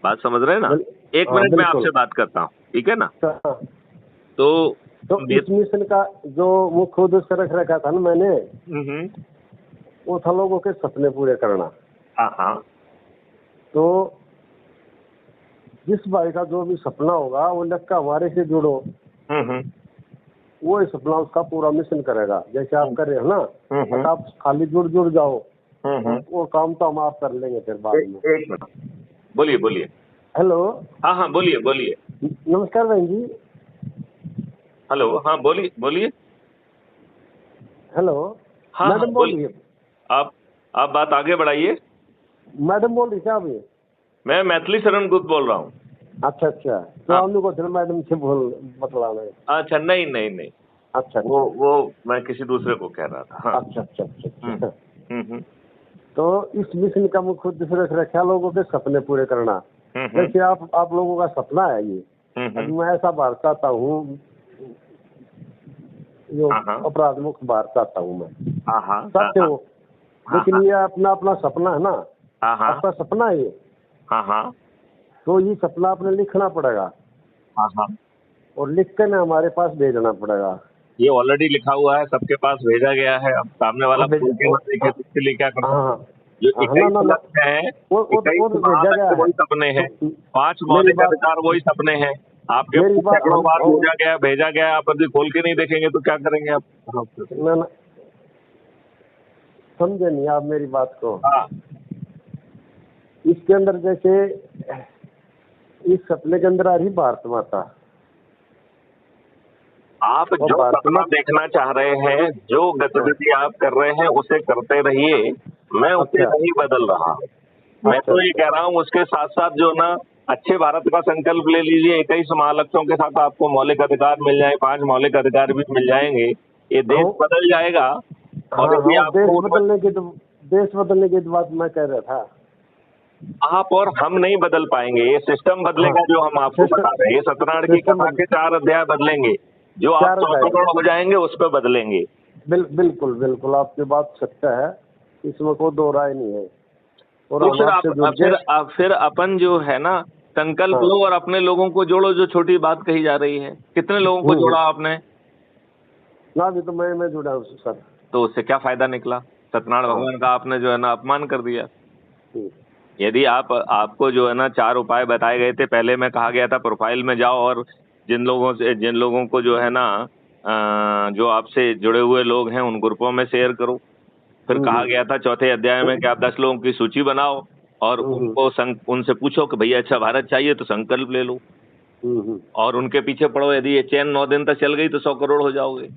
बात समझ रहे हैं ना? एक हाँ, मिनट में बिल्कुल। आपसे बात करता हूँ, ठीक है ना? हाँ, तो तो इस मिशन का जो मुख्य उद्देश्य रख रखा था ना मैंने, हम्म, वो था लोगों के सपने पूरे करना। हाँ हाँ तो जिस भाई का जो भी सपना होगा वो लक्का हमारे से जुड़ो, हम्म, वो ही सपना उसका पूरा मिशन करेगा। जैसे आप कर रहे हो ना, बस आप खाली जुड़ जुड़ जाओ, वो काम तो हम आप कर लेंगे फिर बाद में। एक मिनट, बोलिए बोलिए। हेलो, हाँ हाँ बोलिए बोलिए। नमस्कार बहन जी। हेलो, हाँ बोलिए बोलिए। हेलो, हाँ हाँ मैडम बोल रही बोलिए। है? आप बात आगे बढ़ाइए। मैडम बोल रही क्या अभी? मैं मैथिली शरण गुप्त बोल रहा हूँ। अच्छा अच्छा, तो हाँ। हमने को चलो मैडम से बोल बतलाना है। अच्छा, नहीं नहीं नहीं, अच्छा अच्छा वो मैं किसी दूसरे को कह रहा था। हाँ। अच्छा अच्छा अच्छा हम्म, अच्छा। हम्म, तो इस मिशन का मुख्य उद्देश्य रख रखा है लोगों के सपने पूरे करना। हम्म, जैसे आप लोगों का सपना है ये, अब मैं ऐसा भारत चाहता हूँ, जो हाँ हाँ अपराध मुक्त भारत चाहता हूँ मैं, हाँ हाँ चाहते हाँ हो? लेकिन ये अपना अपना सपना है ना, हाँ हाँ आपका सपना है ये, हाँ हाँ तो ये सपना आपने लिखना पड़ेगा हाँ हाँ। और लिख कर ना हमारे पास भेजना पड़ेगा। ये ऑलरेडी लिखा हुआ है, सबके पास भेजा गया है। अब सामने वाला खोल के मत देखे तो उसके लिए क्या कर हाँ सकते हैं? हाँ जो हाँ, ना 21 ना ना, लक्ष्य है, वो 21 तो भेजा गया महालक्ष्य है। वही सपने हैं, तो 5 मेरी मौलिक बात अधिकार वही सपने हैं। आपके मेरी पास बात सैकड़ों हम बार भेजा गया, आप अभी खोल के नहीं देखेंगे तो क्या करेंगे आप? ना ना, समझे नहीं आप मेरी बात को। हाँ इसके अंदर जैसे इस सपने के अंदर आ रही भारत माता, आप और जो भारत सपना माता। देखना चाह रहे हैं, जो गतिविधि आप कर रहे हैं उसे करते रहिए। मैं उसे अच्छा नहीं बदल रहा। मैं अच्छा तो ये अच्छा कह रहा हूँ उसके साथ साथ जो ना, अच्छे भारत का संकल्प ले लीजिए। 21 महालक्ष्यों के साथ आपको मौलिक अधिकार मिल जाए, 5 मौलिक अधिकार भी मिल जाएंगे, ये देश हाँ बदल जाएगा। और हाँ यदि हाँ, आपको देश बदलने की तो बात मैं कह रहा था। आप और हम नहीं बदल पाएंगे, ये सिस्टम हाँ, बदलेगा जो हम आपको बता रहे हैं। ये सत्यनारायण की सिस्टम कथा के 4 अध्याय बदलेंगे, जो आप चार 100 अध्याय। करोड़ हो जाएंगे उस पर बदलेंगे। बिल्कुल बिल्कुल, आपकी बात सत्य है, इसमें कोई दो राय नहीं है। और तो हम आपसे जुड़ के, फिर अपन जो है ना, संकल्प हाँ, लो और अपने लोगों को जोड़ो। जो छोटी बात कही जा रही है, कितने लोगों को जोड़ा आपने? ना भी तो मैं जुड़ा हूँ सर। तो उससे क्या फायदा निकला? सत्यनारायण हाँ, भगवान का आपने जो है ना अपमान कर दिया। हम्म, यदि आपको जो है ना 4 उपाय बताए गए थे, पहले में कहा गया था प्रोफाइल में जाओ और जिन लोगों को जो है ना, जो आपसे जुड़े हुए लोग हैं उन ग्रुपों में शेयर करो। फिर कहा गया था चौथे अध्याय में कि आप 10 लोगों की सूची बनाओ और उनसे पूछो कि भैया अच्छा भारत चाहिए तो संकल्प ले लो, और उनके पीछे पड़ो। यदि ये चेन 9 दिन तक चल गई तो 100 करोड़ हो जाओगे।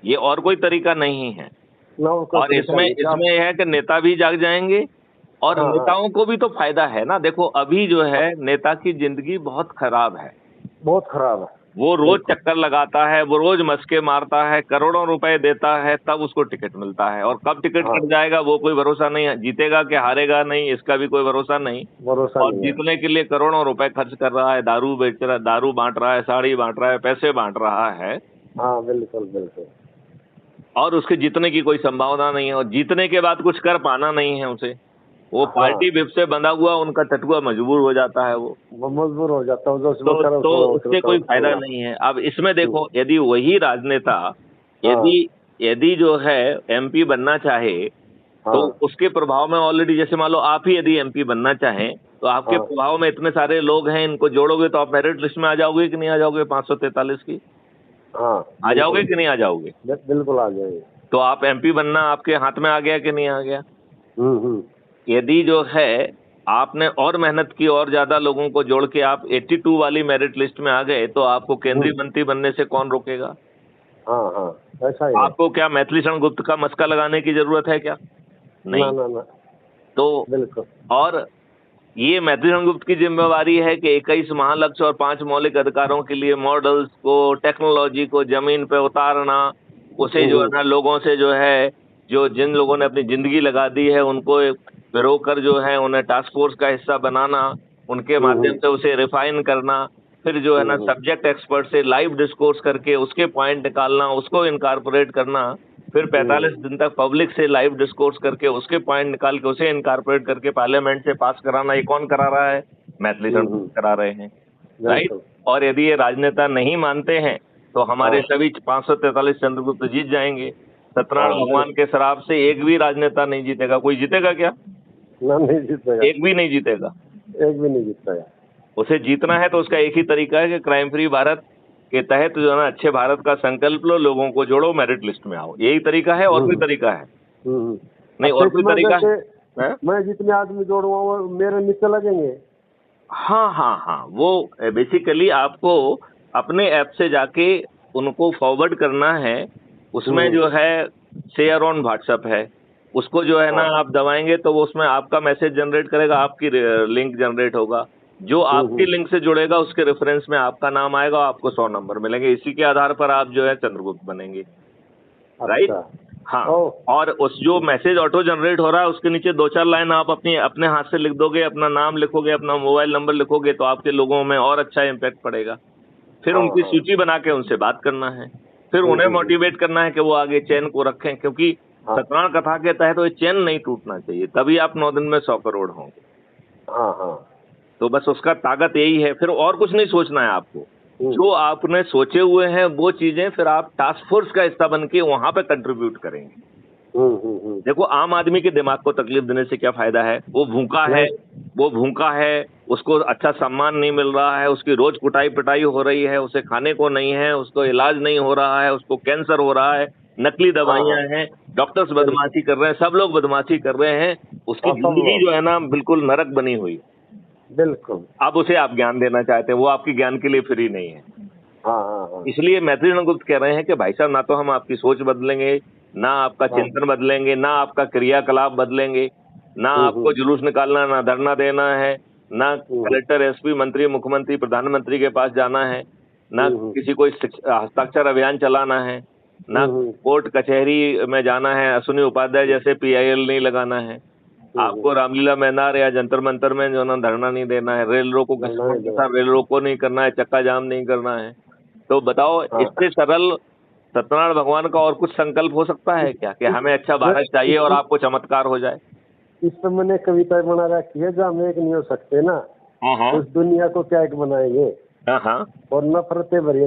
ये और कोई तरीका नहीं है। ना उसका और तरीका इसमें नहीं क्या? इसमें यह है कि नेता भी जाग जाएंगे और हाँ हाँ, नेताओं को भी तो फायदा है ना। देखो अभी जो है नेता की जिंदगी बहुत खराब है। बहुत खराब है। वो रोज बिल्कुल। चक्कर लगाता है, वो रोज मस्के मारता है, करोड़ों रुपए देता है, तब उसको टिकट मिलता है। और कब टिकट हाँ, कट जाएगा वो कोई भरोसा नहीं है। जीतेगा कि हारेगा नहीं, इसका भी कोई भरोसा नहीं। भरोसा और नहीं है। जीतने के लिए करोड़ों रुपए खर्च कर रहा है, दारू बेच रहा है, दारू बांट रहा है, साड़ी बांट रहा है, पैसे बांट रहा है, हाँ, बिल्कुल बिल्कुल। और उसके जीतने की कोई संभावना नहीं है। और जीतने के बाद कुछ कर पाना नहीं है उसे। वो हाँ, पार्टी विप से बंधा हुआ उनका टटुआ मजबूर हो जाता है वो। वो मजबूर हो जाता हूँ, जो उसमें करो तो उसमें उससे कोई फायदा करूँगा। नहीं है। अब इसमें देखो, यदि वही राजनेता, हाँ यदि यदि जो है एमपी बनना चाहे, तो हाँ उसके प्रभाव में ऑलरेडी, जैसे मान लो आप ही यदि एमपी बनना चाहें, तो आपके हाँ प्रभाव में इतने सारे लोग हैं, इनको जोड़ोगे तो आप मेरिट लिस्ट में आ जाओगे कि नहीं आ जाओगे? 543 की हाँ, आ जाओगे बिल्कुल कि नहीं आ जाओगे? बिल्कुल आ जाएंगे। तो आप एमपी बनना आपके हाथ में आ गया कि नहीं आ गया? हम्म। यदि जो है आपने और मेहनत की और ज्यादा लोगों को जोड़ के आप 82 वाली मेरिट लिस्ट में आ गए, तो आपको केंद्रीय मंत्री बनने से कौन रोकेगा? हाँ हाँ, ऐसा ही है। आपको क्या मैथिली शरण गुप्त का मस्का लगाने की जरूरत है क्या? ना नहीं। ना ना, तो बिल्कुल। और ये मैथिली शरण गुप्त की जिम्मेवारी है कि 21 महालक्ष्य और 5 मौलिक अधिकारों के लिए मॉडल्स को, टेक्नोलॉजी को जमीन पे उतारना, उसे जो है ना लोगों से जो है, जो जिन लोगों ने अपनी जिंदगी लगा दी है उनको पिरोकर जो है उन्हें टास्क फोर्स का हिस्सा बनाना, उनके माध्यम से उसे रिफाइन करना, फिर जो है ना सब्जेक्ट एक्सपर्ट से लाइव डिस्कोर्स करके उसके पॉइंट निकालना, उसको इनकारपोरेट करना। फिर 45 दिन तक पब्लिक से लाइव डिस्कोर्स करके उसके पॉइंट निकाल के उसे इनकॉर्पोरेट करके पार्लियामेंट से पास कराना, ये कौन करा रहा है? मैथिली संस्कृत करा रहे हैं, राइट। और यदि ये राजनेता नहीं मानते हैं तो हमारे सभी 543 चंद्रगुप्त जीत जाएंगे। सत्यनारायण भगवान के शराब से एक भी राजनेता नहीं जीतेगा। कोई जीतेगा क्या? नहीं जीतेगा, एक भी नहीं जीतेगा, एक भी नहीं जीतेगा। उसे जीतना है तो उसका एक ही तरीका है कि क्राइम फ्री भारत के तहत जो है ना अच्छे भारत का संकल्प लो, लोगों को जोड़ो, मेरिट लिस्ट में आओ। यही तरीका है, और कोई तरीका है नहीं, और कोई तरीका है? मैं जितने आदमी जोड़ूंगा वो मेरे नीचे लगेंगे। हाँ हाँ हाँ, वो बेसिकली आपको अपने ऐप से जाके उनको फॉरवर्ड करना है। उसमें जो है शेयर ऑन व्हाट्सएप है, उसको जो है ना आप दबाएंगे तो वो उसमें आपका मैसेज जनरेट करेगा, आपकी लिंक जनरेट होगा। जो आपकी लिंक से जुड़ेगा उसके रेफरेंस में आपका नाम आएगा, आपको 100 नंबर मिलेंगे। इसी के आधार पर आप जो है चंद्रगुप्त बनेंगे, राइट। हाँ, और उस जो मैसेज ऑटो जनरेट हो रहा है उसके नीचे 2-4 लाइन आप अपने हाथ से लिख दोगे, अपना नाम लिखोगे, अपना मोबाइल नंबर लिखोगे, तो आपके लोगों में और अच्छा इम्पैक्ट पड़ेगा। फिर उनकी सूची बना के उनसे बात करना है, फिर उन्हें मोटिवेट करना है कि वो आगे चेन को रखें, क्योंकि सत्यनारायण कथा के तहत तो ये चेन नहीं टूटना चाहिए, तभी आप 9 दिन में 100 करोड़ होंगे। तो बस उसका ताकत यही है। फिर और कुछ नहीं सोचना है आपको, जो आपने सोचे हुए हैं वो चीजें फिर आप टास्क फोर्स का हिस्सा बन के वहां पे कंट्रीब्यूट करेंगे। देखो, आम आदमी के दिमाग को तकलीफ देने से क्या फायदा है? वो भूखा है, उसको अच्छा सम्मान नहीं मिल रहा है, उसकी रोज कुटाई पिटाई हो रही है, उसे खाने को नहीं है, उसको इलाज नहीं हो रहा है, उसको कैंसर हो रहा है, नकली दवाइयां हैं, डॉक्टर्स बदमाशी कर रहे हैं, सब लोग बदमाशी कर रहे हैं, उसकी जिंदगी जो है ना बिल्कुल नरक बनी हुई है। बिल्कुल। अब उसे आप ज्ञान देना चाहते हैं, वो आपकी ज्ञान के लिए फ्री नहीं है। इसलिए मैथिली संस्कृत कह रहे हैं कि भाई साहब, ना तो हम आपकी सोच बदलेंगे, ना आपका चिंतन बदलेंगे, ना आपका क्रियाकलाप बदलेंगे, ना आपको जुलूस निकालना, ना धरना देना है, ना कलेक्टर, एसपी, मंत्री, मुख्यमंत्री, प्रधानमंत्री के पास जाना है, ना किसी को हस्ताक्षर अभियान चलाना है, ना कोर्ट कचहरी में जाना है, अश्विनी उपाध्याय जैसे PIL नहीं लगाना है, आपको रामलीला मैदान या जंतर मंतर में जो ना धरना नहीं देना है, रेल रोको रेल रोको नहीं करना है, चक्का जाम नहीं करना है। तो बताओ, इससे सरल सत्यनारायण भगवान का और कुछ संकल्प हो सकता है क्या कि हमें अच्छा भारत चाहिए और आपको चमत्कार हो जाए? इस पर मैंने कविता बना रखी है, जो हम एक नहीं हो सकते ना, उस दुनिया को क्या एक बनाएंगे। और नफरतें भरी